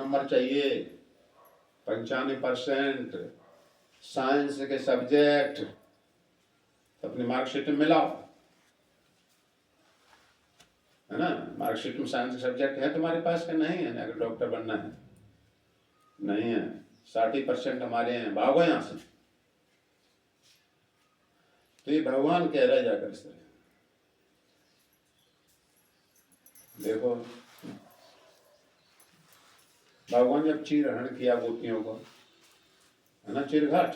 Number चाहिए, 95% science के subject तो अपनी मार्कशीट में मिलाओ, है ना। मार्कशीट में साइंस के सब्जेक्ट है तुम्हारे पास का नहीं है? अगर डॉक्टर बनना है नहीं है, 60% हमारे हैं, भागो यहां से। तो ये भगवान कह रहा है जाकर से, देखो भगवान जब चीरहरण किया गोपियों को, है ना, चिरघाट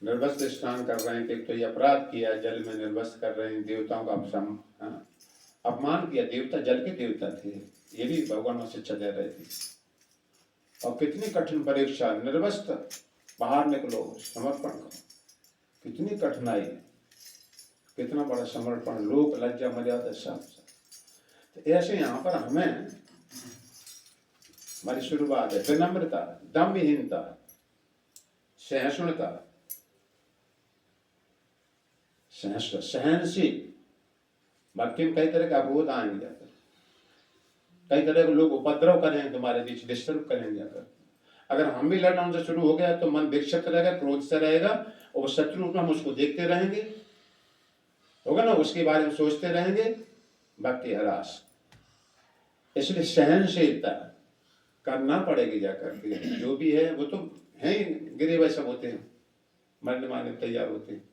निर्वस्त्र स्नान कर रहे हैं, एक तो ये अपराध किया, जल में निर्वस्त्र कर रहे हैं, देवताओं का अपमान किया। देवता जल के देवता थे, ये भी भगवान में शिक्षा दे रहे थे। और कितनी कठिन परीक्षा, निर्वस्त्र बाहर निकलो, समर्पण करो, कितनी कठिनाई है, कितना बड़ा समर्पण, लोक लज्जा मर्यादा सब। तो ऐसे यहाँ पर हमें हमारी शुरुआत है विनम्रता, दम्भहीनता, सहिष्णुता, सहनशील। भक्ति में कई तरह के अवरोध आएंगे जाकर, कई तरह के लोग उपद्रव करेंगे तुम्हारे बीच, डिस्टर्ब करेंगे जाकर। अगर हम भी लड़ना उनसे शुरू हो गया तो मन विक्षिप्त रहेगा, क्रोध से रहेगा, और शत्रु रूप में हम उसको देखते रहेंगे, होगा ना, उसके बारे में सोचते रहेंगे, भक्ति हरास। इसलिए सहनशीलता करना पड़ेगी जाकर के। जो भी है वो तो है ही, गिरे हुए सब होते हैं, मरने मारने तैयार होते हैं।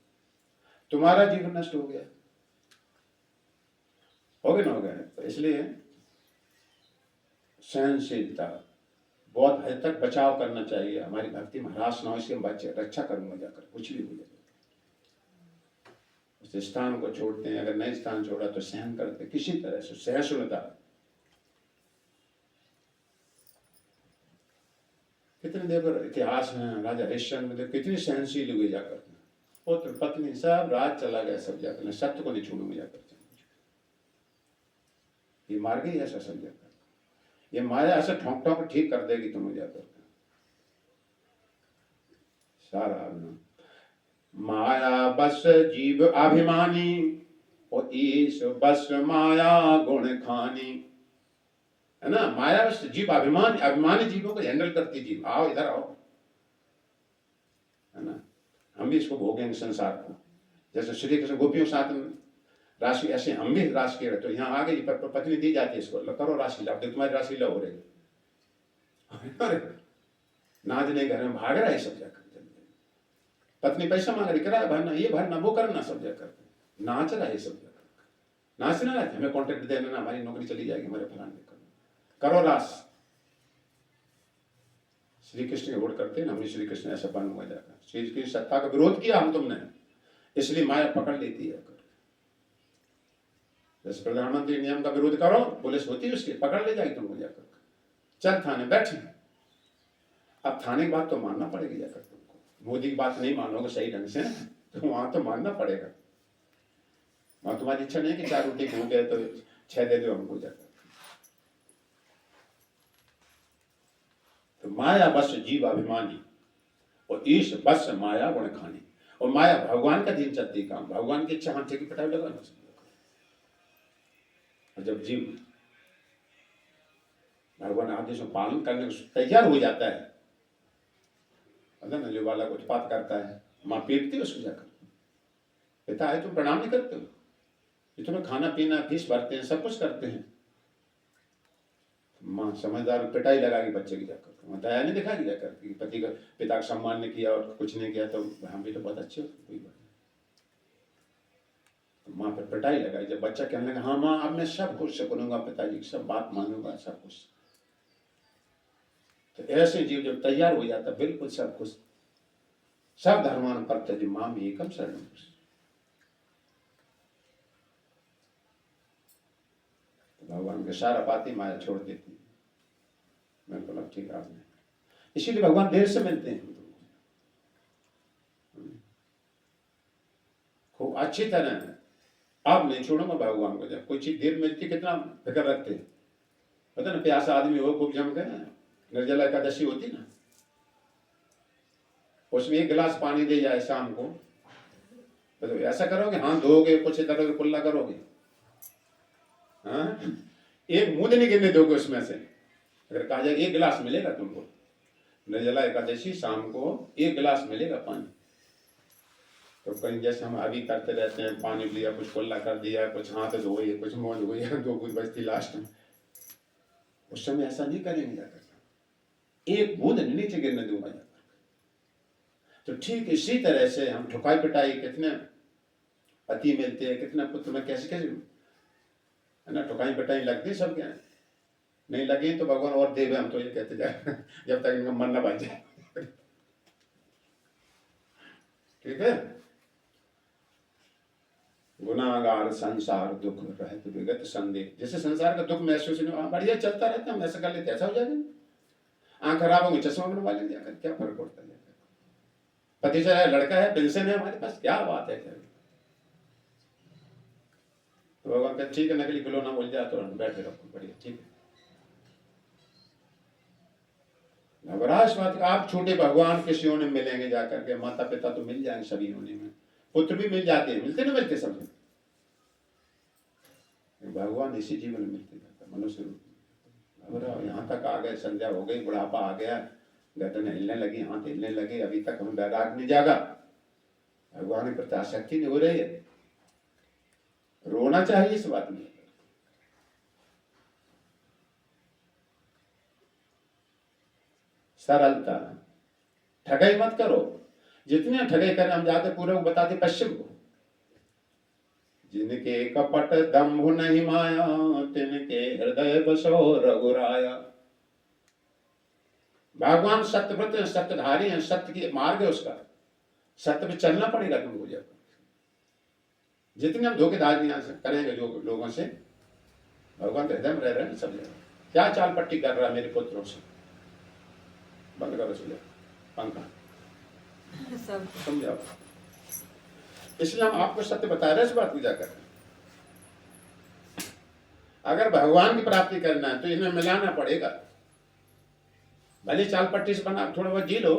तुम्हारा जीवन नष्ट हो गया, हो गया ना, हो गया। तो इसलिए सहनशीलता, बहुत हद तक बचाव करना चाहिए, हमारी भक्ति में ह्रास ना हो, इसकी हम रक्षा करूंगा जाकर, कुछ भी हो जाए। उस स्थान को छोड़ते हैं, अगर नए स्थान छोड़ा तो सहन करते, किसी तरह से सहिष्णुता। कितने देखो इतिहास में राजा हरिश्चंद्र कितनी सहनशील हुए जाकर, पुत्र पत्नी सब राज चला गया, सब जाकर सत्य को नहीं छोड़ूंगा जाकर। ये मार गई ऐसा सब जाकर, ये माया ऐसा ठोंक ठोंक ठीक कर देगी तुम्हें जाकर सारा। माया बस जीव अभिमानी, और ईश बस माया गुण खानी, है ना। माया बस जीव अभिमानी, अभिमानी जीवों को हैंडल करती जीव। आओ इधर आओ, है ना। हम भी इसको भोगेंगे संसार को, जैसे श्री कृष्ण गोपियों के साथ राशि, ऐसे हम भी राशि के रहे। तो यहाँ आ गई पत्नी दी जाती है इसको, करो राशि लाओ, तुम्हारी राशि ला हो रही, नाच नहीं घर में भाग रहा है सब जाकर। पत्नी पैसा मांग रही, किराया भरना, ये भरना, वो करना, सब जाकर नाच रहा है सब जाकर। नाचना है, हमें कॉन्ट्रैक्ट देना ना, हमारी नौकरी चली जाएगी, हमारे फलाने करो रास। श्री कृष्ण के वोट करते हैं, हमने श्री कृष्ण ऐसा बन हुआ जाकर, श्री कृष्ण सत्ता का विरोध किया हम तुमने, इसलिए माया पकड़ लेती है। जैसे प्रधानमंत्री नियम का विरोध करो, पुलिस होती है उसकी, पकड़ ले जाएगी तुमको जाकर, चल थाने बैठे। अब थाने की बात तो मानना पड़ेगी जाकर तुमको, मोदी की बात नहीं मानोगे सही ढंग से तो वहां तो मानना पड़ेगा। वहां तुम्हारी इच्छा नहीं कि 4 रोटी हो गए तो 6 दे दो हमको जाकर। तो माया बस जीव अभिमानी, और ईश बस माया गुण खानी। और माया भगवान का दिन चलती काम, भगवान की इच्छा हाथ की पटाई लगा ना। जब जीव भगवान आदेश में पालन करने को तैयार हो जाता है, पता ना, जो बालक उत्पात करता है, माँ पीटती है उसको जाकर, पिता है तुम प्रणाम नहीं करते हो, ये तुम्हें खाना पीना फीस भरते हैं, सब कुछ करते हैं। माँ समझदार पिटाई लगाएगी बच्चे की जाकर, दया नहीं दिखाएगी जाकर कि पति का, पिता का सम्मान नहीं किया और कुछ नहीं किया तो हम भी तो बहुत अच्छे हो, कोई बात। माँ पर पिटाई लगाई। जब बच्चा कहने लगा हाँ माँ अब मैं सब कुछ करूंगा, पिताजी की सब बात मानूंगा, सब कुछ, तो ऐसे जीव जब तैयार हो जाता बिल्कुल सब कुछ, सब धर्मान पर माँ भी एकम शरण, भगवान के सारा बातें माया छोड़ देती है। बिल्कुल अब ठीक आपने, इसीलिए भगवान देर से मिलते हैं, खूब अच्छी तरह। अब नहीं छोड़ूंगा भगवान को, जब कोई चीज देर मिलती कितना फिक्र रखते हैं, पता ना, प्यासा आदमी हो खूब जम गए, निर्जला एकादशी होती ना, उसमें 1 गिलास पानी दे जाए शाम को, तो ऐसा करोगे, हाथ धोगे, कुछ इधर कुल्ला करोगे, हाँ, एक बूंद नहीं गिरने दोगे उसमें से, अगर कहा जाए 1 गिलास मिलेगा तुमको, निर्जला एकादशी शाम को 1 गिलास मिलेगा पानी, तो कहीं जैसे हम अभी करते रहते हैं, पानी लिया, कुछ कुल्ला कर दिया, कुछ हाथ धोए, कुछ मुंह धोए, 2 बूंद बचती लास्ट में, उस समय ऐसा नहीं करेंगे जाकर, 1 बूंद नीचे गिरने दूंगा जाकर। तो ठीक इसी तरह से हम ठुकाई पिटाई, कितने पति मिलते हैं, कितने पुत्र में, कैसे कैसे है ना, ठुकाई पिटाई लगती सब क्या है, नहीं लगी तो भगवान और देव हम तो ये कहते जाए जब तक इनका मन न बच जाए। ठीक है। गुनाहगार संसार दुख रहत विगत संदेह, जैसे संसार का दुख महसूस नहीं, बढ़िया चलता रहता, हम ऐसा कर लेते ऐसा हो जाएगा, आंख खराब होगी चश्मा बनवा लेंगे, क्या फर्क पड़ता है, पति से लड़का है, पेंशन है हमारे पास, क्या बात है, क्या तो भगवान कहते ठीक है, नकली खिलौना बोल जाए तो बैठे रखो, बढ़िया ठीक है। आप छोटे भगवान किसी योनि में मिलेंगे जाकर के, माता पिता तो मिल जाएंगे सभी योनि में, पुत्र भी मिल जाते हैं, मिलते ना मिलते सब, भगवान इसी जीवन में मिलते जाता मनुष्य रूप में। यहाँ तक आ गए, संध्या हो गई, बुढ़ापा आ गया, गर्दन हिलने लगी, हाथ हिलने लगे, अभी तक हम वैराग नहीं जागा, भगवान के प्रति आसक्ति नहीं हो रही है, रोना चाहिए इस बात में। सरलता, ठगाई मत करो, जितने ठगाई करें, हम जाते पूर्व बताते पश्चिम को, जिनके कपट दंभ नहीं माया, तिनके हृदय बसो रघुराया। भगवान सत्यव्रत सत्यधारी हैं, सत्य की मार्ग है उसका, सत्य पे चलना पड़ेगा तुमको। जब जितने हम धोखेधारी करेंगे जो लोगों से, भगवान हृदय में रह रहे हैं सब जगह। क्या चाल पट्टी कर रहा है मेरे पुत्रों से, बंद करो सुझाव पंखा समझाओ। इसलिए हम आपको सत्य बता रहे हैं इस बात की जाकर, अगर भगवान की प्राप्ति करना है तो इन्हें मिलाना पड़ेगा, भले चाल पट्टी से बना थोड़ा बहुत जी लो,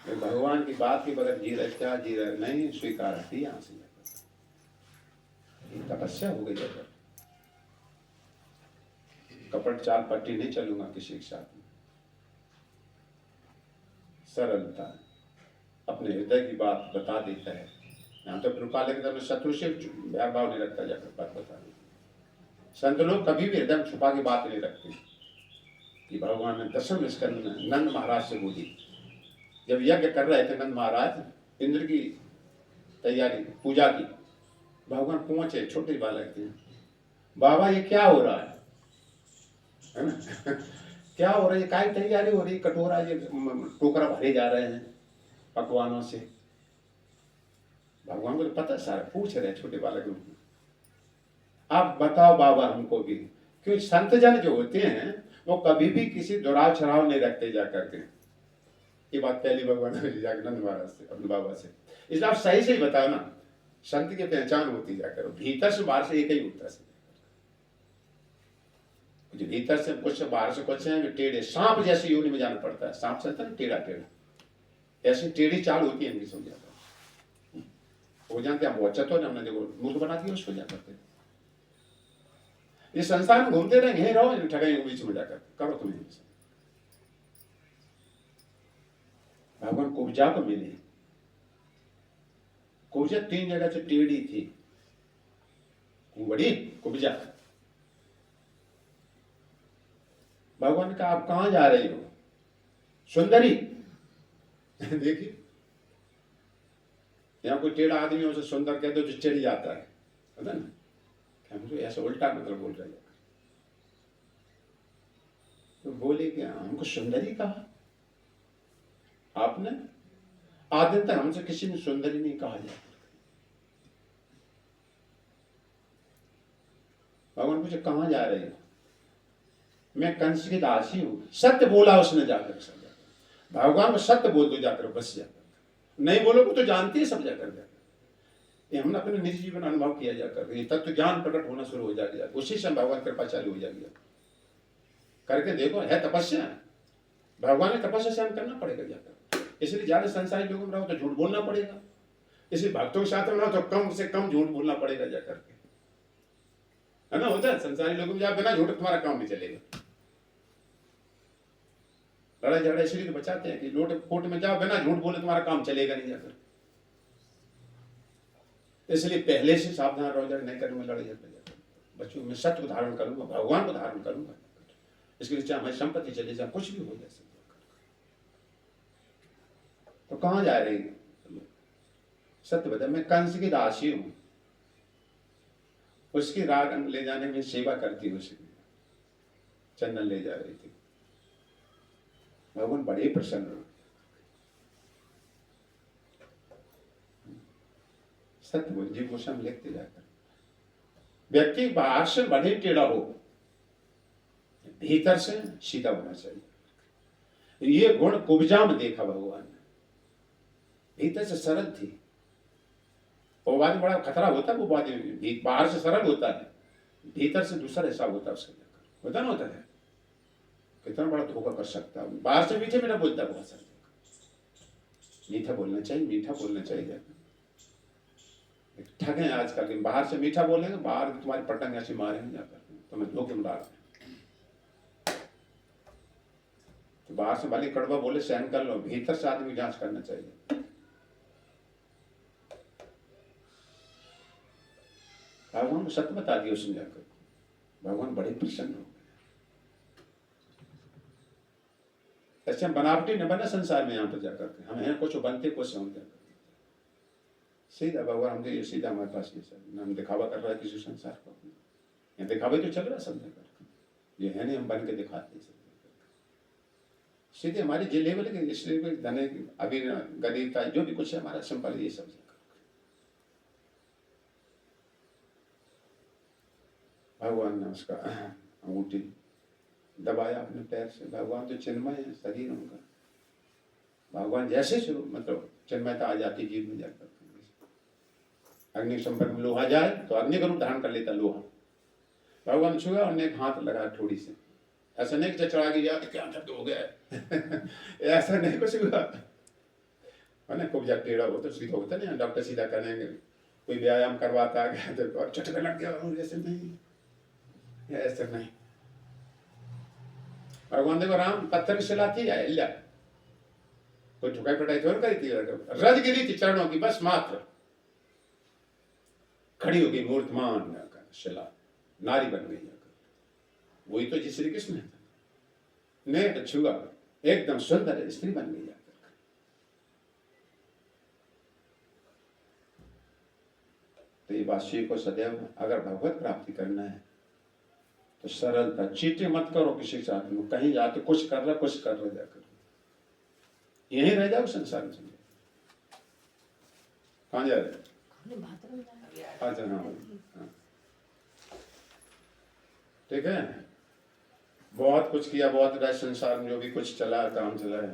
भगवान की बात के बगैर जी रहे, क्या जी रहे नहीं स्वीकार है, यहां से तपस्या हो गई जाकर, कपट चाल पट्टी नहीं चलूंगा किसी के साथ में। सरलता, अपने हृदय की बात बता देता है, यहाँ तो कृपा लेकर शत्रु से बैर भाव नहीं रखता जाकर बात बताने। संत लोग कभी भी हृदय में छुपा की बात नहीं रखते। कि भगवान ने 10वें स्कंद में नंद महाराज से बोली, जब यज्ञ कर रहे थे नंद महाराज इंद्र की तैयारी पूजा की, भगवान पहुंचे, छोटे बालक थे, बाबा ये क्या हो रहा है ना क्या हो रहा है, काय तैयारी हो रही, कटोरा ये टोकरा भरे जा रहे हैं पकवानों से। भगवान को तो पता सारा, पूछ रहे छोटे बालक, आप बताओ बाबा हमको भी, क्योंकि संत जन जो होते हैं वो कभी भी किसी दुराव छराव नहीं रखते जाकर के। ये बात पहली भगवान ने जाकर नंद महाराज से, अपने बाबा से, इसलिए आप सही से ही बताओ ना, संत की पहचान होती जाकर, भीतर से बाहर से एक ही होता है, जो भीतर से कुछ बाहर से कुछ है, टेढ़े सांप जैसे योनि में जाना पड़ता है, सांप चलता है टेढ़ा टेढ़ा, ऐसी टेढ़ी चाल होती है इनकी, सो जाता हो जानते हैं बहुत चतुर, हमने देखो मूर्ख बना दिया उसको जाकर। ये संसार में घूमते रहेंगे, यहीं रहो, ठगाई के बीच में जाकर करो तुम्हें। भगवान कुब्जा को मिले, कुब्जा 3 जगह से टेढ़ी थी, कुबड़ी कुब्जा। भगवान का आप कहां जा रही हो, सुंदरी देखिए, यहाँ कोई टेढ़ा आदमी उसे सुंदर कह दो तो चिढ़ जाता है ना, हमको ऐसा उल्टा मतलब बोल रहे हैं। तो बोले कि हमको सुंदरी कहा आपने, आज दिन तक हमसे किसी ने सुंदरी नहीं कहा जाए। भगवान पूछे कहां जा रहे हो, मैं कंस की दासी हूं, सत्य बोला उसने जाकर, सब जाकर भगवान को सत्य बोल दो जाकर, बस जाकर, नहीं बोलोगे तो जानती है सब जाकर। ये हमने अपने निजी जीवन अनुभव किया जाकर, ये तत्व ज्ञान प्रकट होना शुरू हो जाएगा, उसी से भगवान कृपा चालू हो जाएगी। करके देखो, है तपस्या, भगवान ने तपस्या सहन करना पड़ेगा जाकर, इसलिए ज्यादा संसारी लोगों में रहो तो झूठ बोलना पड़ेगा, इसलिए भक्तों के साथ में रहो तो कम से कम झूठ बोलना पड़ेगा जाकर के। है ना, होता है संसारी लोगों में, जाओ बिना झूठ तुम्हारा काम नहीं चलेगा। लड़ाई झगड़ा इसलिए तो बचाते हैं कि लोट कोर्ट में जाओ बिना झूठ बोले तुम्हारा काम चलेगा नहीं जाकर। इसलिए पहले से सावधान रहो, नहीं करूंगा लड़ाई झगड़ा, बच्चों में सत्य को धारण करूंगा, भगवान को धारण करूंगा। इसके लिए चाहे हमारी संपत्ति चले जाए, कुछ भी हो जाए, तो कहां जा रही है? सत्य बता, मैं कंस की दासी हूं, उसकी राग ले जाने में सेवा करती हूँ, चंदन ले जा रही थी। भगवान बड़े प्रसन्न हो। सत्य बोल जी गोस्वामी हम लिखते जाकर, व्यक्ति बाहर से बड़े टेढ़ा हो, भीतर से सीधा होना चाहिए। ये गुण कुब्जा में देखा भगवान ने, भीतर से सरल थी। वो बाद में बड़ा खतरा होता है, वो बाद में बाहर से सरल होता है, भीतर से दूसरा हिसाब होता है उसके लेकर, होता ना होता है, कितना बड़ा धोखा कर सकता है। बाहर से मीठे मीठा बोलता है, बहुत सारे मीठा बोलना चाहिए, मीठा बोलना चाहिए। ठग है आजकल के, बाहर से मीठा बोलेंगे, बाहर तुम्हारी पटंग ऐसी मारेंगे जाकर, तुम्हें धोखे में डाल। तो बाहर से भले कड़वा बोले सहन कर लो, भीतर से आदमी जांच करना चाहिए। भगवान को सत्य बता दिया उसने जाकर, भगवान बड़े प्रसन्न हो गए। ऐसे हम बनावटी न बने संसार में, यहाँ पर जाकर के हम हैं कुछ, बनते कुछ हम जाकर सीधा भगवान हमने ये सीधा हमारे पास ये सब हम दिखावा कर रहा है किसी संसार को, ये दिखावे तो चल रहा है सब जगह, ये है नहीं हम बन के दिखाते हैं सब सीधे हमारी जे लेवल के, इसलिए धने अभी गरीबता जो भी कुछ है हमारा सिंपल ये सब। भगवान ने उसका अंगूठी दबाया अपने पैर से। भगवान तो चिन्मय है, शरीर उनका, भगवान जैसे शुरू मतलब चिन्मयता आ जाती जीव में जाकर। अग्नि संपर्क में लोहा जाए तो अग्नि का रूप धारण कर लेता लोहा। भगवान छुआ और एक हाथ लगा थोड़ी से, ऐसा नहीं कि चढ़ा गया तो क्या दर्द हो गया ऐसा नहीं कुछ हुआ। खूब जब टेढ़ा हो तो सीधा होता नहीं, डॉक्टर सीधा करेंगे, कोई व्यायाम करवाता गया तो चटका लग गया, ऐसे नहीं, ऐसा नहीं। भगवान देखो राम पत्थर की सिलाती है इल्ला, कोई ठुकाई पटाई थोड़ी करी थी, रज गिरी थी चरणों की बस मात्र, खड़ी हो गई मूर्तमान शिला, नारी बन गई। वही तो जिस श्री कृष्ण ने तो छुआ एकदम सुंदर स्त्री बन गई। तो ये वाशी को सदैव अगर भगवत प्राप्ति करना है तो सरलता, चीटे मत करो किसी साथ में, कहीं जाके कुछ कर रहा जाकर यहीं रह जाओ संसार में। कहाँ जा रहे? अच्छा हाँ ठीक है, बहुत कुछ किया, बहुत रहा संसार में, जो भी कुछ चला काम चला है।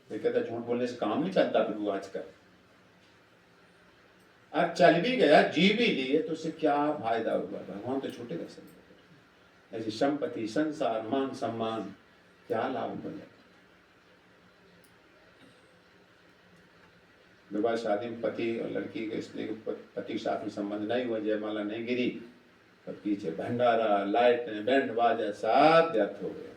ये कहता झूठ बोलने से काम नहीं चलता प्रभु आजकल। अब चल भी गया, जी भी लिए तो उससे क्या फायदा हुआ? भगवान तो छूटेगा सब। ऐसी संपत्ति, संसार, मान सम्मान, क्या लाभ मिलेगा? विवाह शादी में पति और लड़की के स्त्री के पति के साथ में संबंध नहीं हुआ, जयमाला नहीं गिरी, तो पीछे भंडारा, लाइट, बैंड बाजा सब व्यर्थ हो गया।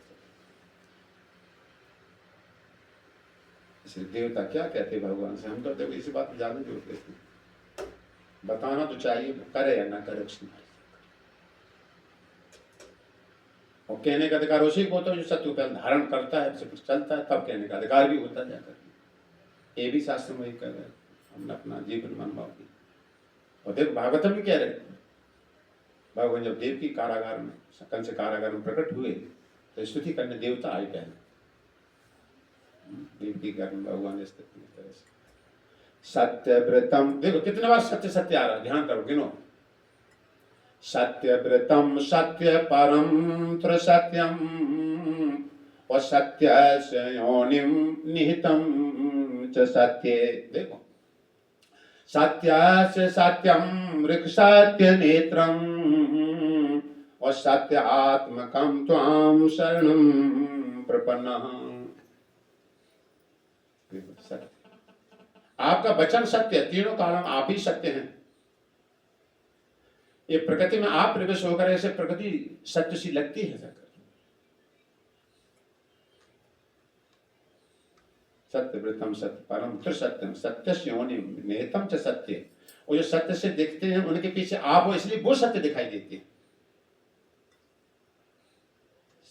इसलिए देवता क्या कहते भगवान से, हम तो देखो इसी बात में ज्यादा जोर देते हैं, बताना तो चाहिए, करे या ना करे उसकी मर्जी। और कहने का अधिकार उसी को होता है जो सत्य पर धारण करता है, सब कुछ चलता है, तब कहने का अधिकार भी होता है जाकर। ये भी शास्त्र में कर रहे हैं, हमने अपना जीवन मनभाव की। और देव भागवतम भी कह रहे, भगवान जब देव की कारागार में, कंस कारागार में प्रकट हुए तो स्तुति करने देवता आए कहने, देव की घर में भगवान ने स्तुति की तरह से। सत्यव्रतम, देखो कितने बार सत्य सत्य आ रहा है, ध्यान करो, गिनो। सत्यव्रतम सत्य परम त्रिसत्यम और सत्य योनिम निहितम च सत्ये। देखो सत्य सत्यम ऋक् सत्य नेत्रम और सत्य आत्मकम त्वाम शरणम प्रपन्नः। सत्य, आपका वचन सत्य, तीनों काल आप ही सत्य हैं। ये प्रकृति में आप प्रवेश होकर ऐसे प्रकृति सत्य सी लगती है जाकर। सत्य वृतम सत्य परम त्रिसत्यम सत्य योनि निहितम च सत्य। वो जो सत्य से देखते हैं उनके पीछे आप हो, इसलिए वो सत्य दिखाई देते हैं।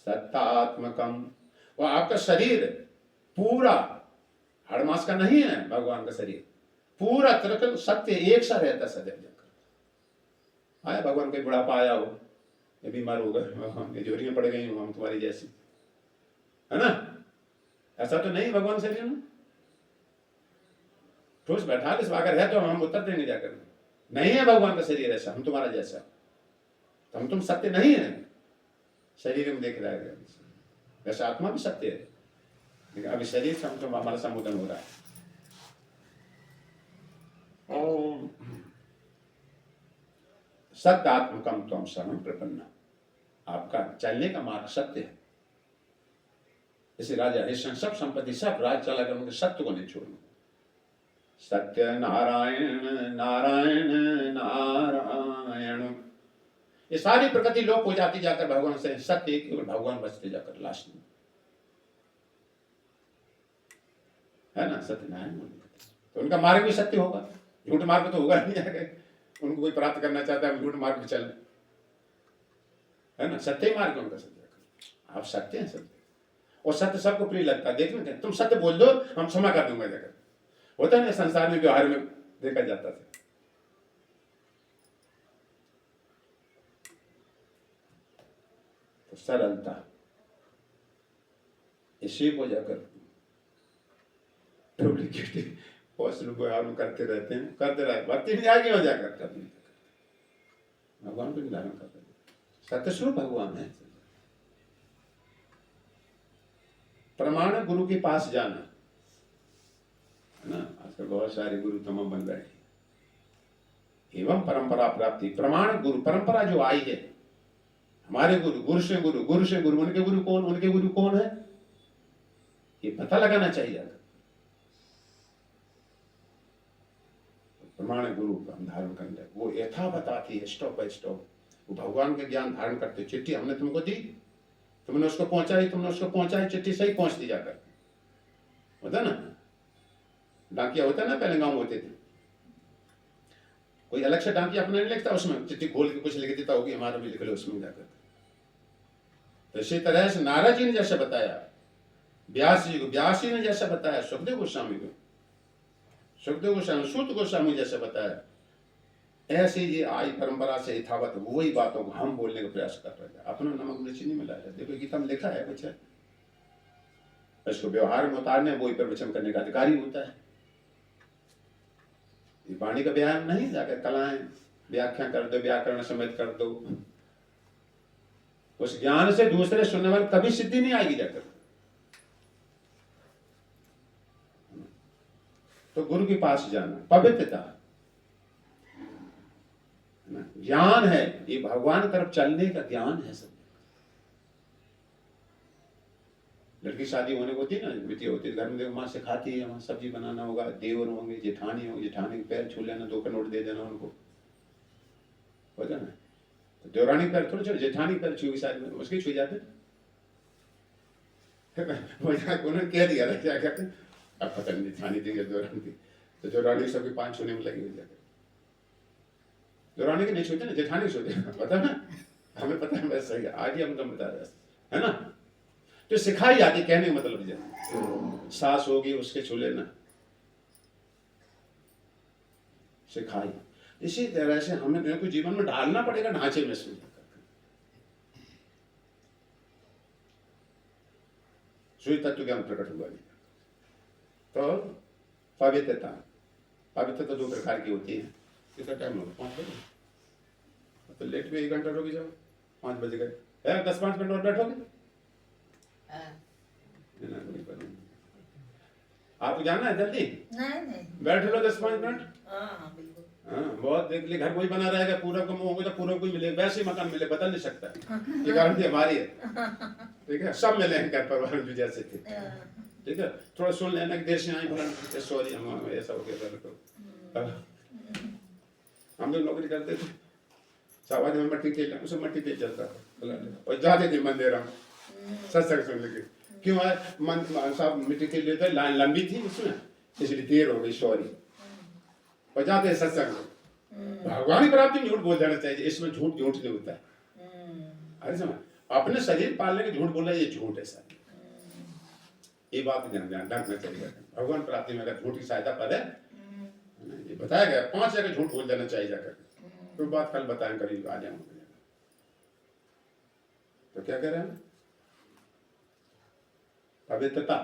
सत्तात्मकम, वो आपका शरीर पूरा हर मास का नहीं है, भगवान का शरीर पूरा तरह सत्य एक सा रहता सदैव जाकर। आया भगवान कोई बुढ़ापा आया हो, ये बीमार हो गए, ये झोरियां पड़ गई हो हम तुम्हारी जैसी, है ना? ऐसा तो नहीं भगवान शरीर में। ठोस बैठा इस अगर है तो हम उत्तर देंगे जाकर, नहीं है भगवान का शरीर ऐसा, हम तुम्हारा जैसा, तो हम तुम सत्य नहीं है। शरीर में देख रहा है वैसे आत्मा भी सत्य है, लेकिन अभी शरीर से हम तो हमारा संबोधन हो रहा है। ओम सत्यात्मकम त्वं शरणं प्रपन्न, आपका चलने का मार्ग सत्य है। जैसे राजा हरिश्चंद्र सब संपत्ति सब राज चला कर उनके सत्य को नहीं छोड़ना। सत्य नारायण नारायण नारायण, ये सारी प्रकृति लोप हो जाती जाकर भगवान से, सत्य एक केवल भगवान बचते जाकर लास्ट में, है ना? सत्यनारायण, तो उनका मार्ग भी सत्य होगा, झूठ मार्ग तो होगा नहीं जाकर। उनको कोई प्राप्त करना चाहता है झूठ मार्ग पे चले, है ना? सत्य मार्ग उनका सत्य। आप सत्य हैं, सत्य, और सत्य सबको प्रिय लगता है। देखने तुम सत्य बोल दो हम क्षमा कर दूंगा जाकर, होता है ना संसार में, व्यवहार में देखा जाता था। तो सरलता इसी को जाकर डुप्लीकेट करते रहते हैं, करते रहते, भक्ति नहीं आगे हो जाकर कभी भगवान को निधारण करते। सत्य स्वरूप भगवान है। प्रमाण गुरु के पास जाना, है ना? आजकल बहुत सारे गुरु तमाम बन गए। एवं परंपरा प्राप्ति, प्रमाण गुरु, परंपरा जो आई है हमारे गुरु, गुरु से गुरु, गुरु से गुरु, उनके गुरु कौन, उनके गुरु कौन है, ये पता लगाना चाहिए। प्रमाण गुरु का हम धारण करने, वो यथा बताती है स्टॉप बाय स्टॉप, वो भगवान के ज्ञान धारण करते। चिट्ठी हमने तुमको दी, तुमने उसको पहुंचाई, चिट्ठी सही पहुंच दी जाकर, होता ना? डाकिया होता ना, पहले गांव होते थे, कोई अलग से डाकिया अपना नहीं लिखता, उसमें चिट्ठी खोल के कुछ लिख देता होगी, हमारा भी लिख लो उसमें जाकर। तो इसी तरह से नारद जी ने जैसे बताया, व्यास जी को, व्यास जी ने जैसे बताया सुखदेव गोस्वामी को, सुखदेव गोस्वामी, सूत गोस्वामी जैसे बताया, ऐसे ये आई परंपरा से यथावत वही बातों को हम बोलने का प्रयास कर रहे हैं। अपना नमक मिर्ची नहीं मिलाया। देखो गीता में लिखा है बच्चा, इसको व्यवहार में उतारने वही प्रवचन करने का अधिकारी होता है। ये वाणी का व्यायाम नहीं जाकर कलाएं व्याख्या कर दो, व्याकरण समेत कर दो, उस ज्ञान से दूसरे सुनने वाले कभी सिद्धि नहीं आएगी जाकर। तो गुरु के पास जाना, पवित्रता, ज्ञान है, ये भगवान की तरफ चलने का ज्ञान है। सब लड़की शादी होने को होती ना, बेटी होती घर में, देखो माँ सिखाती है, वहां सब्जी बनाना होगा, देवर होंगे, जेठानी होंगे, जेठानी के पैर छू लेना, 2 का नोट दे देना उनको, होता ना? तो देवरानी पैर थोड़ा छोड़, जेठानी पैर छू शादी में, उसके छू जाते उन्होंने कह दिया था क्या कहते, अब पता नहीं जेठानी थी या देवरानी थी, तो देवरानी सबके 5 छूने में लगी हुई जाकर। देवरानी के नहीं छूते ना, जेठानी छूते, पता ना, हमें पता है वैसा ही, आज ही हम तुम बता रहे है ना? तो सिखाई जाती, कहने का मतलब है सास होगी उसके छू लेना, सिखाई। इसी तरह से हमें तो जीवन में ढालना पड़ेगा ढांचे में से, सुई तत्व ज्ञान प्रकट हुआ। तो पवित्रता, पवित्रता 2 प्रकार की होती है। कितना टाइम होगा? 5 बजे, तो लेट में 1 घंटा रोक जाओ, 5 बज गए, 10-5 मिनट और बैठोगे। आपको जाना है जल्दी? नहीं, बैठ लो 10-5 मिनट। हाँ, बहुत देख लिए, घर कोई बना रहेगा, पूरा को होगा तो पूरा कोई मिलेगा, वैसे ही मकान मिले, बदल नहीं सकता, ये गारंटी हमारी है। ठीक है, सब मिलेंगे घर परिवार में जैसे थे। ठीक है, थोड़ा सुन लेना कि देर से आई, बोला सॉरी हम ऐसा हो गया, हम लोग नौकरी करते थे, सावाद में मट्टी तेल उसे मट्टी तेल चलता था और जाते थे मंदिर हम सत्संग सुनने के। क्यों है मन साहब मिट्टी तेल लेते लाइन लंबी थी उसमें इसलिए देर हो गई सॉरी और जाते सत्संग भगवान की प्राप्ति में झूठ बोल जाना चाहिए इसमें झूठ नहीं होता है। अरे समझ अपने शरीर पालने के झूठ बोलना ये झूठ है सर ये बात ध्यान रखना चाहिए। भगवान प्राप्ति में अगर झूठ की सहायता पर है ये बताया गया 5 जगह झूठ बोल जाना चाहिए जाकर तो बात कल बताएं करीब आ जाऊंगा। तो क्या कह रहे हैं पवित्रता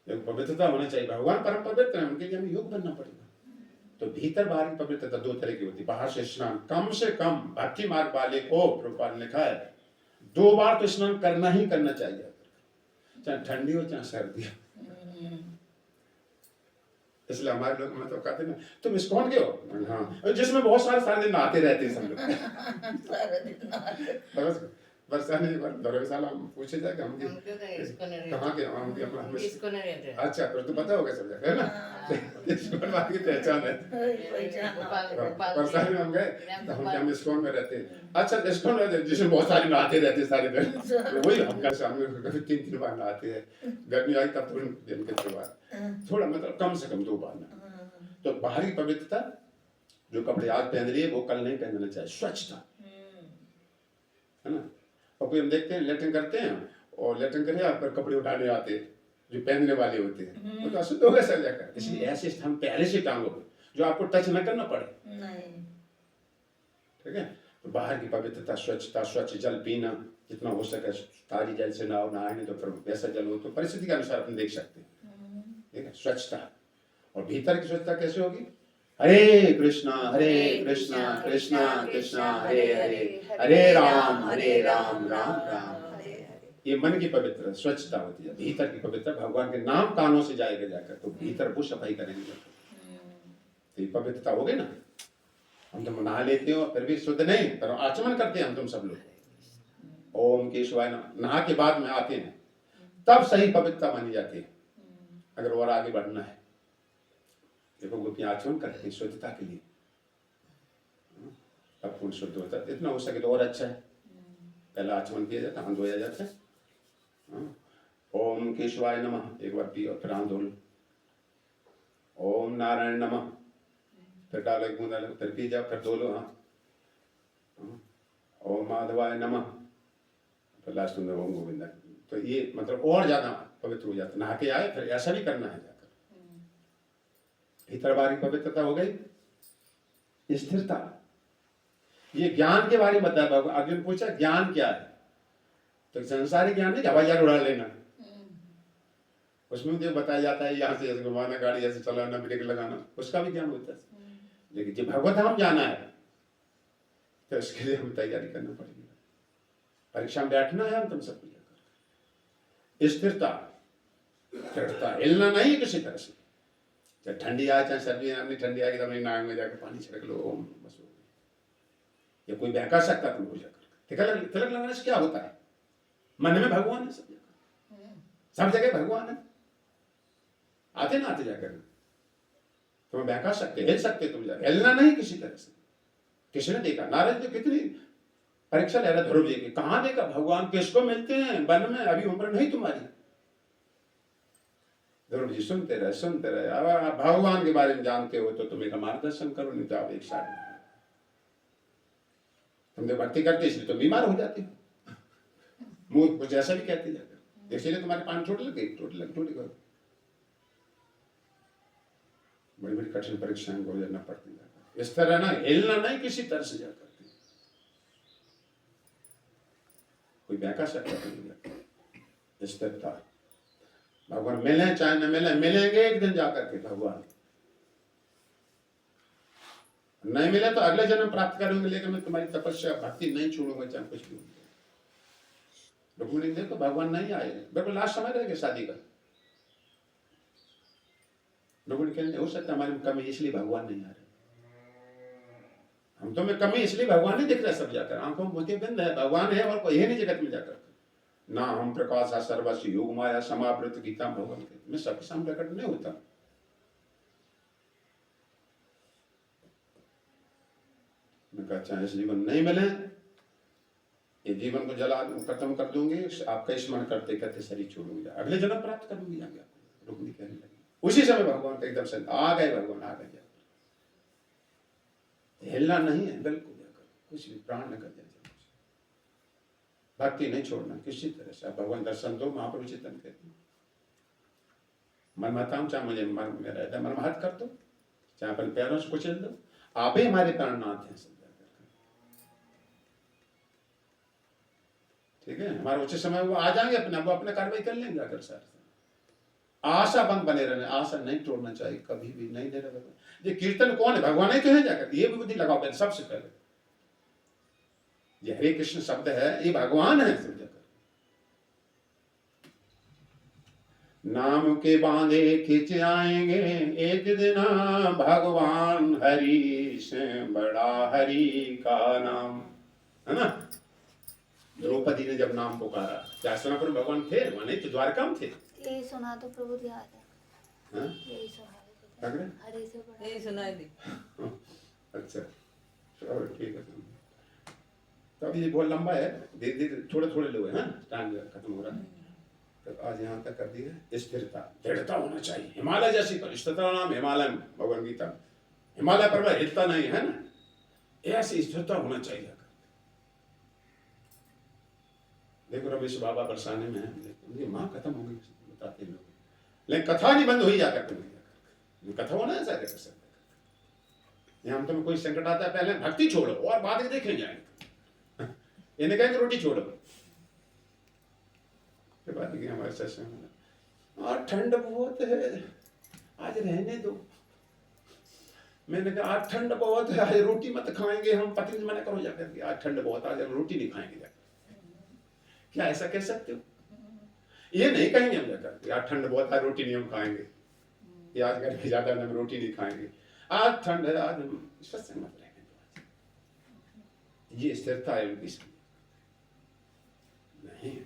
पवित्रता होना चाहिए। भगवान परम पवित्र है उनके लिए हमें योग बनना पड़ेगा। तो भीतर बाहरी पवित्रता 2 तरह की होती है। बाहर से स्नान कम से कम भक्ति मार्ग वाले को प्रभुपाद ने लिखा है 2 बार तो स्नान करना ही करना चाहिए चाहे ठंडी हो चाहे सर्दी हो। इसलिए हमारे लोग मतलब कहते ना तुम इस्कॉन के हो हाँ जिसमें बहुत सारे दिन नहाते रहते हैं सब लोग वर्षा ने धर्मशाला हम पूछे जाए कि हम कहाँ के हम अच्छा तो तू पता होगा सब जगह है ना इस्कॉन वाली की पहचान है। वर्षा में हम गए तो हम इस्कॉन में रहते हैं। अच्छा इस्कॉन में जिसमें बहुत सारे नहाते रहते सारे दिन वही हम का शाम में कभी 3 बार नहाते हैं। गर्मी आई तब तो दिन के 2 बार थोड़ा मतलब कम से कम 2 बार ना। तो बाहरी पवित्रता जो कपड़े आज पहन रही है वो कल नहीं पहनना चाहिए। स्वच्छता है ना। और कोई हम देखते हैं लेटरिन करते हैं और लेटरिन करने पर कपड़े उठाने आते हैं जो पहनने वाले होते हैं वो तो अशुद्ध होगा सब जाकर। इसलिए ऐसे स्थान पहले से टांगो जो आपको टच न करना पड़े। ठीक है। तो बाहर की पवित्रता स्वच्छता स्वच्छ जल पीना जितना हो सके ताजी जल से नहाओ नहाए नहीं तो फिर वैसा जल हो तो परिस्थिति के अनुसार अपन देख सकते हैं। ठीक है स्वच्छता। और भीतर की स्वच्छता कैसे होगी हरे कृष्णा कृष्णा कृष्णा हरे हरे हरे राम राम राम ये मन की पवित्र स्वच्छता होती है। भीतर की पवित्र भगवान के नाम कानों से जाएगा जाकर तो भीतर वो सफाई करेंगे तो ये पवित्रता हो गई ना। हम तो नहा लेते हो फिर भी शुद्ध नहीं पर आचमन करते हैं हम तुम सब लोग ओम केशवाय नहा के बाद में आते हैं तब सही पवित्रता मानी जाती है। अगर और आगे बढ़ना है देखो गोपियां आचमन करते हैं शुद्धता के लिए तब पूर्ण शुद्ध होता है। इतना हो सके तो और अच्छा है। पहला आचमन किया जाता है हाथ धोया जाता है ओम केशवाय नमः एक बार पियो फिर हाथ धो लो। ओम नारायण नमः फिर डालो एक बूंद डालो फिर पी जाओ फिर धो लो हाथ। ओम माधवाय नमः फिर लास्ट में ओम गोविंदा। तो ये मतलब और ज्यादा पवित्र हो जाता है। नहा के आए फिर ऐसा भी करना है जाकर। भीतर बाहरी पवित्रता हो गई। स्थिरता ये ज्ञान के बारे में बताया बाबा। अर्जुन पूछा ज्ञान क्या है तो संसारिक ज्ञान नहीं हवाई जहाज उड़ा लेना उसमें मुझे बताया जाता है यहाँ से ऐसे घुमाना गाड़ी ऐसे चलाना ब्रेक लगाना उसका भी ज्ञान होता है। लेकिन जब भगवत धाम जाना है तो इसके लिए हमें तैयारी करना पड़ेगी। परीक्षा में बैठना है हम तुम सब स्थिरता दृढ़ता हिलना नहीं किसी तरह से। चाहे ठंडी आए चाहे सर्दी आए ठंडी आएगी तो नाक में जाकर पानी छिड़क लो ओम बस हो गई। या कोई बहका सकता तुमको जाकर तिलक लगाने से क्या होता है मन में भगवान है सब जगह भगवान है आते ना आते जाकर तुम्हें बहका सकते हिल सकते तुम जाकर हिलना नहीं किसी तरह से। किसने देखा नारद जी कितनी परीक्षा ले रहा ध्रुव जी की कहां देखा भगवान किसको मिलते हैं वन में अभी उम्र नहीं तुम्हारी। ध्रुव जी सुनते रहे अब भगवान के बारे में जानते हो तो तुम एक मार्गदर्शन करो नहीं तो आप एक साथ तुमने भक्ति करते इसलिए तुम बीमार हो जाते हो मुंह कुछ ऐसा भी कहते जाकर इसलिए तुम्हारे 5 चोट लग गई टोटी करो। बड़ी बड़ी कठिन परीक्षाएं को गुजरना पड़ती है। इस तरह ना हिलना नहीं किसी तरह से जाकर कोई बहका सकता स्थिरता। भगवान मिले चाहे न मिले मिलेंगे एक दिन जाकर के भगवान नहीं मिले तो अगले जन्म प्राप्त करेंगे लेकिन मैं तुम्हारी तपस्या भक्ति नहीं छोड़ूंगा चाहे कुछ भी। रुक्मिणी देखो भगवान नहीं आए बिल्कुल लास्ट समय रहेगा शादी का। रुक्मिणी कहने हो सकता हमारे में कमी इसलिए भगवान नहीं आ रहे हम तो में कमी इसलिए भगवान नहीं दिख रहा सब जाकर आंखों में मोती बंद है भगवान है और कोई है नहीं जगत में जाकर ना हम प्रकाश सर्वस्व योग माया समावृत गीता भगवान के मैं सबके सामने प्रकट नहीं होता। मैं कहा चाहे इस जीवन नहीं मिले, ये जीवन को जला खत्म कर दूंगी, आपका स्मरण करते करते शरीर छोड़ूंगी, अगले जन्म प्राप्त करूंगी जाके। रुक्मिणी कहने लगी। उसी समय भगवान का एकदम से आ गए, भगवान आ गए। हिलना नहीं है बिल्कुल, कुछ भी प्राण न कर जाए, भक्ति नहीं छोड़ना किसी तरह से। भगवान दर्शन दो, महाप्रभु चिंतन कहते हैं, मन मताम चाहे मुझे मन में रहता है, मन महत कर दो, चाहे अपने पैरों से कुचल दो, आप ही हमारे प्राणनाथ हैं। ठीक है, हमारा उचित समय वो आ जाएंगे, वो अपने कार्रवाई कर लेंगे। अगर सर आशा बंद बने रहने, आशा नहीं तोड़ना चाहिए कभी भी, नहीं देना। ये कीर्तन कौन है? भगवान ही तो है जाकर, ये भी बुद्धि लगाओ पहले, सबसे पहले ये हरे कृष्ण शब्द है, ये भगवान है। समझ कर नाम के बांधे खिंच आएंगे एक दिन, भगवान हरि से बड़ा हरि का नाम, है ना। द्रौपदी ने जब नाम पुकारा, क्या सुना? पर भगवान थे वहां, नहीं तो द्वारका में थे। यही सुना तो प्रभु याद है, यही सुना हरे से बड़ा, यही सुनाई दी। अच्छा चलो ठीक है। तो अभी ये बहुत लंबा है, धीरे धीरे थोड़े थोड़े लोग हैं, टाइम खत्म हो रहा है। तो आज यहाँ तक कर दिया। स्थिरता, दृढ़ता होना चाहिए, हिमालय जैसी परिस्थिति नाम हिमालय, भगवद गीता। हिमालय पर्वत हिलता नहीं है ना, ऐसी स्थिरता होना चाहिए। देखो रमेश बाबा परेशानी में है, उनकी माँ खत्म हो गई बताते लोग, लेकिन कथा नहीं बंद हुई जाकर तुम, कथा होना ऐसा कर सकते। यहाँ तुम्हें कोई संकट आता है, पहले भक्ति छोड़ो और बाद में देखें जाएंगे। इन्हें कहेंगे रोटी छोड़ो, फिर बात की हमारे सत्संग और ठंड बहुत है, आज रहने दो। मैंने कहा आज ठंड बहुत है, आज रोटी मत खाएंगे हम। पति ने मना करो जाकर के, आज ठंड बहुत, आज रोटी नहीं खाएंगे जाकर। क्या ऐसा कह सकते हो? ये नहीं कहेंगे हम जाकर यार ठंड बहुत है, रोटी नहीं हम खाएंगे, या आज गर्मी ज्यादा हम रोटी नहीं खाएंगे, आज ठंड है, आज हम सत्संग मत रहेंगे। ये स्थिरता है उनकी नहीं।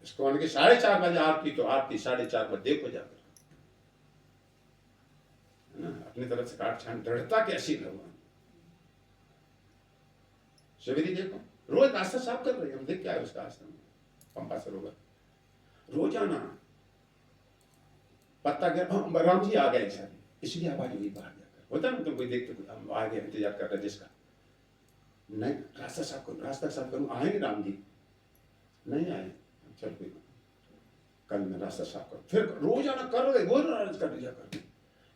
इसको उनके 4:30 बजे आरती, तो आरती 4:30 बजे देखो जाकर, है ना। अपनी तरफ से काट छान, दृढ़ता कैसी भगवान। शिवरी देखो रोज रास्ता साफ कर रहे हैं, हम देख क्या है उसका आश्रम पंपा सरोवर, रोजाना पत्ता गिर, राम जी आ गए सर, इसलिए आवाज हुई बाहर जाकर। होता ना तुम कोई देखते हम आ गए, इंतजार कर रहे जिसका, नहीं रास्ता साफ करूं, रास्ता साफ करूं, आएंगे राम जी, नहीं आए, चल कोई कल मैं रास्ता साफ करूं। फिर रोजाना कर रहे, रोज कर दिया कर,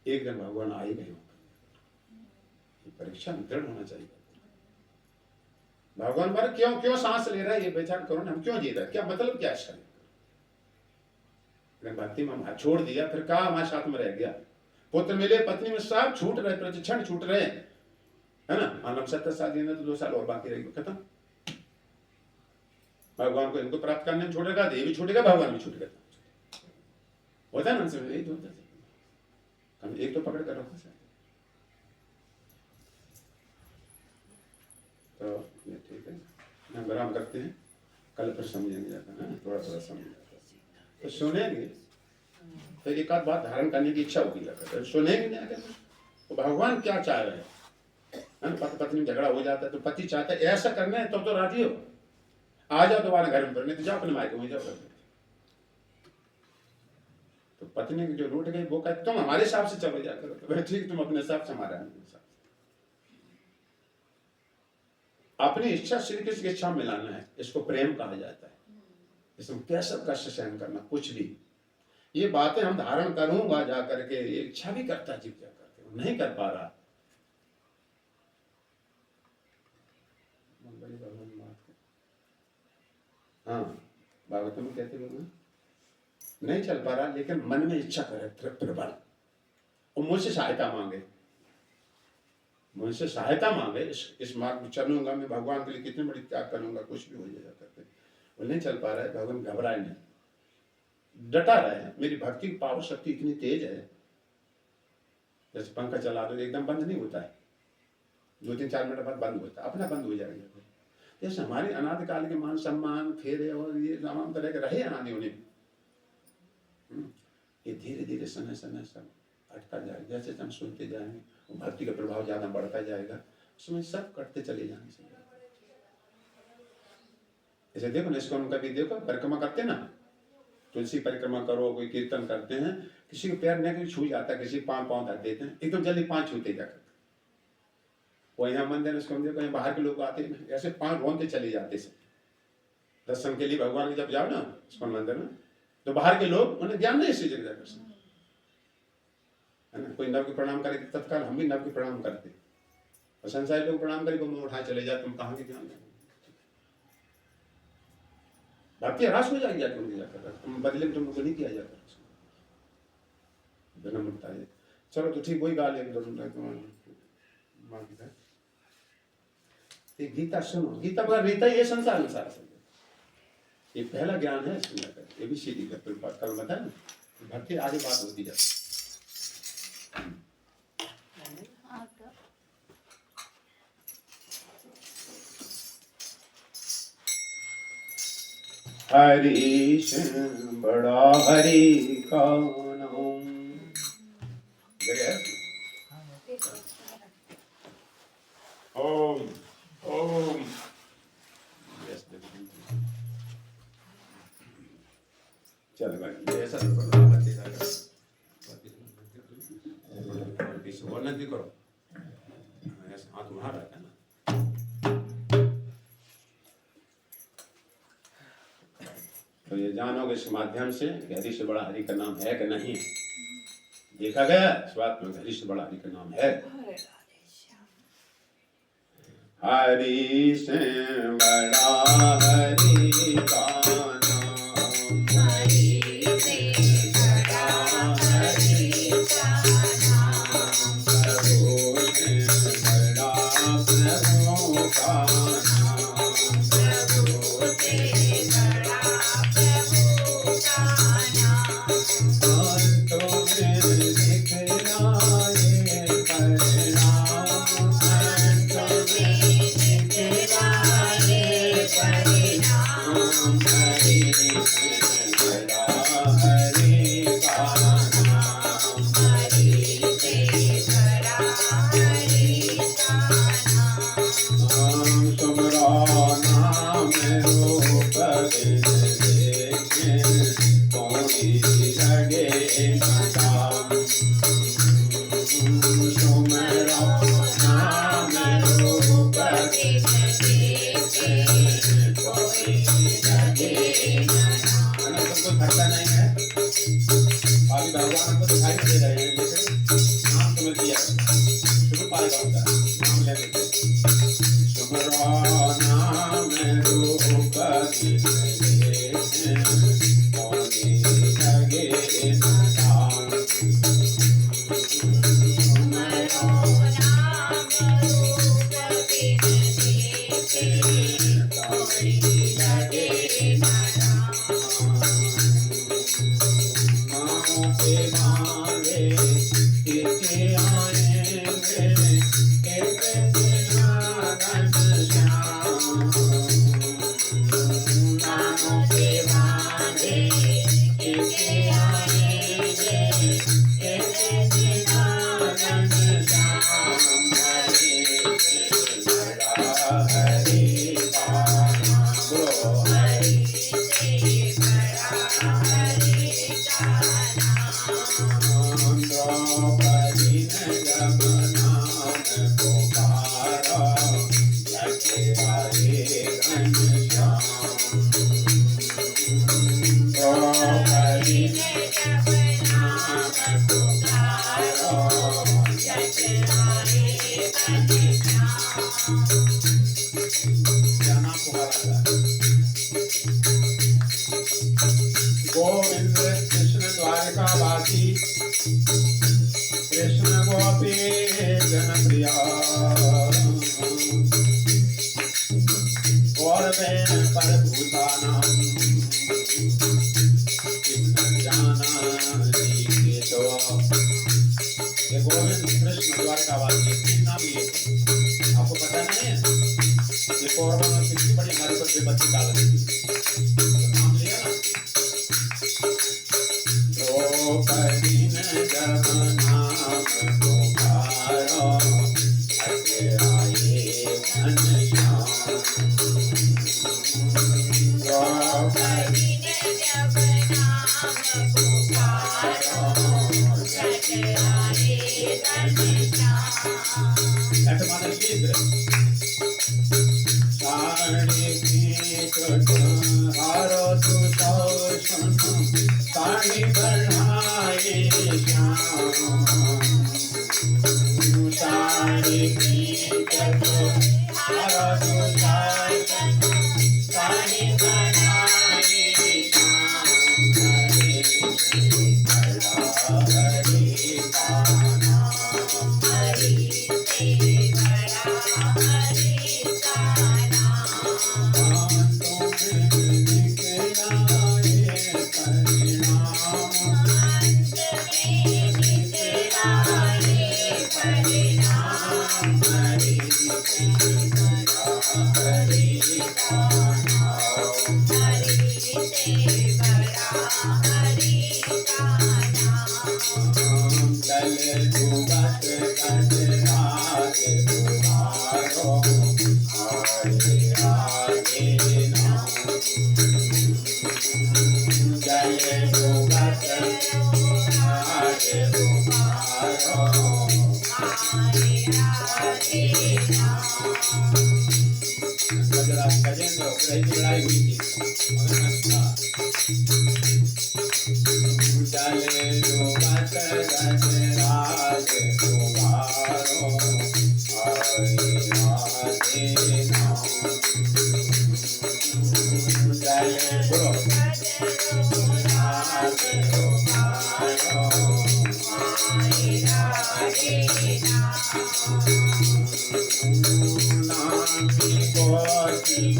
एक दिन भगवान आ ही गए। परीक्षा में दृढ़ होना चाहिए। भगवान पर क्यों क्यों सांस ले रहा है, ये पहचान करो ना, हम क्यों जी रहे हैं, क्या मतलब क्या है। भक्ति में हाथ छोड़ दिया, फिर कहा हमारे साथ में रह गया। पुत्र मिले, पत्नी में सब छूट रहे, प्रशिक्षण छूट रहे, है ना। हम 70 साल जीने तो 2 साल और बाकी रहेगी, खत्म। भगवान को इनको प्राप्त करने में छूटेगा, ये भी छूटेगा, भगवान भी छूटेगा। होता है ना, एक होता है, हम एक तो पकड़ कर रखो सर। तो ये ठीक है, हम आराम करते हैं, कल फिर समझेंगे जाता है, थोड़ा थोड़ा समझेंगे तो सुनेंगे, तो एक आध बात धारण करने की इच्छा होगी जाकर, सुनेंगे नहीं आकर तो भगवान क्या चाह रहे हैं। पति पत्नी में झगड़ा हो जाता है तो पति चाहता है ऐसा करना है, तो राजी हो, आ जाओ दोबारा घर में, पर नहीं तो जाओ अपने मायके में जाओ। तो पत्नी जो रूठ गई वो कहती तुम हमारे हिसाब से चलो जाकर, तो ठीक तुम अपने हिसाब से, हमारे हिसाब से। अपनी इच्छा श्री कृष्ण की इच्छा में मिलाना है, इसको प्रेम कहा जाता है। इसमें कैसा कष्ट सहन करना, कुछ भी ये बातें हम धारण करूंगा जाकर के, ये इच्छा भी करता जीव जाकर के, नहीं कर पा रहा। हाँ भागवत में कहते हैं नहीं चल पा रहा, लेकिन मन में इच्छा करे प्रबल, और मुझसे सहायता मांगे, मुझसे सहायता मांगे, इस मार्ग में चलूंगा मैं, भगवान के लिए कितनी बड़ी त्याग करूंगा, कुछ भी हो जाएगा करके। वो नहीं चल पा रहा है, भगवान घबराए नहीं, डटा रहे। मेरी भक्ति की पावर शक्ति इतनी तेज है, जैसे पंखा चला दो एकदम बंद नहीं होता है, 2-3-4 मिनट बाद बंद होता है, अपना बंद हो जाएगा। जैसे हमारे अनादिकाल के मान सम्मान फेरे और ये तमाम तरह के रहे अनादि होने, ये धीरे धीरे समय समय सब हटता जाएगा। जैसे हम सुनते जाएंगे भक्ति का प्रभाव ज्यादा बढ़ता जाएगा, उसमें सब करते चले जाने से। ऐसे देखो ना, इसको उनका भी देखो, परिक्रमा करते ना, तुलसी परिक्रमा करो, कोई कीर्तन करते हैं, किसी के पैर नहीं कोई छू जाता है, किसी पाँव धर देते हैं, एकदम जल्दी पाँव छूते जाकर। वो यहाँ मंदिर उसको हम देखो, बाहर के लोग आते हैं ऐसे पाँव रोनते चले जाते से दर्शन के लिए। भगवान के जब जाओ ना इसको मंदिर में, तो बाहर के लोग उन्हें ध्यान नहीं इसी जगह दर्शन है ना। कोई नव के प्रणाम करे तत्काल हम भी नव के प्रणाम करते, और संसारी लोग प्रणाम करे को मुंह उठाए चले जाते, तुम कहाँ के ध्यान दें, भक्ति ह्रास हो जाएगी जाकर उनके जाकर, तुम बदले में तुमको नहीं किया जाता जन्म मिलता है। चलो तो ठीक, वही गाल एक गीता सुनो, गीता बगैर रीता ये संसार में सारा ये पहला ज्ञान है इसमें जाकर, ये भी सीधी कर कल बताया ना, भक्ति आगे बात होती जाती। हरीश बड़ा हरि का नाम, ओम ओम चल भाई ऐसा वर्णन भी करो, ऐसा हाथ वहां रहता है ना। तो ये जानोगे इस माध्यम से कि हरि से बड़ा हरि का नाम है कि नहीं, देखा गया स्वाद में हरि से बड़ा हरि का नाम है। हरि से बड़ा हरि का नाम, हरि से बड़ा हरि का नाम, प्रभु से बड़ा प्रभु का नाम, प्रभु से बड़ा प्रभु का नाम, संतों में दिखलाए परिणाम, संतों में दिखलाए परिणाम, हरि से बड़ा हरि का नाम, हरि से बड़ा हरि का नाम, तुमरा नाम रूप देखे कोई लगे नाम, तुमरा नाम रूप देखे कोई लगे नाम। तुमको थकता नहीं है, अभी भगवान को दिखाई दे रहे हैं, जैसे नाम तुम्हें दिया शुरू पाएगा उनका नाम लेने के, तुमरा नाम रूप देखे कोई लगे नाम, गोविंद कृष्ण द्वारकावासी, कृष्ण गोपी जनप्रिया, और पर भूतानां किम न जानाति केशव। ये गोविंद कृष्ण द्वारकावासी तीन नाम लिए, आपको पता नहीं है? ये कौरवों में कितनी बड़ी हमारे पर विपत्ति डाल रही थी, तो नाम लिया ना। द्रौपदी ने जब नाम पुकारा, अकेराये हारो सुतोषण साड़ी बढ़ाए श्याम साड़ी पीत को हारो सुतोषण साड़ी बढ़ाए श्याम हरे से बड़ा हरि का नाम हरि से बड़ा हरि का लड़ाई हुई थी चले जो बस गजराज तुम्हारो हरे राधे नाम चले बोलो गजराज तुम्हारो हरे राधे नाम की कोटि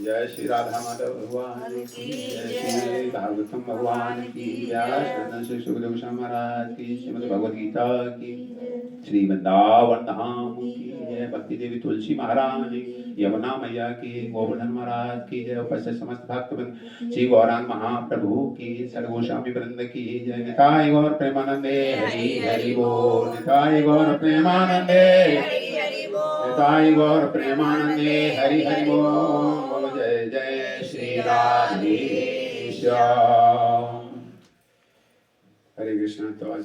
जय श्री राधा माधव भगवान की जय, श्री भागवतम भगवान की जय, श्री श्री सुखदेव गोस्वामी महाराज की, श्रीमद् भगवद गीता की, श्री वृंदावन धाम की जय, भक्ति देवी तुलसी महारानी, यमुना मैया की, गोवर्धन महाराज की जय, उपस्थित समस्त भक्तवृंद, श्री गौरांग महाप्रभु की, सद गोस्वामी वृंद की जय। निताय गौर प्रेमानंदे हरि हरि बोल, निताय गौर प्रेमानंदे निताय गौर प्रेमानंदे हरि हरि बोल, जय जय श्री राधे श्याम। हरे कृष्ण। तो आज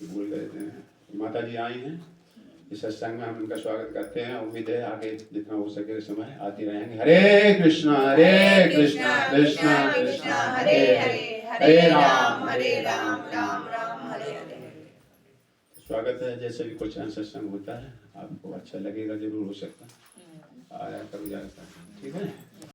भूल गए थे, माता जी आई हैं इस सत्संग में, हम उनका स्वागत करते हैं। उम्मीद है आगे जितना हो सके समय आती रहेंगे। हरे कृष्णा कृष्णा कृष्णा हरे हरे, हरे राम राम राम हरे हरे। स्वागत है। जैसे भी कुछ सत्संग होता है आपको अच्छा लगेगा, जरूर हो सकता है आया करो जाता है। ठीक है।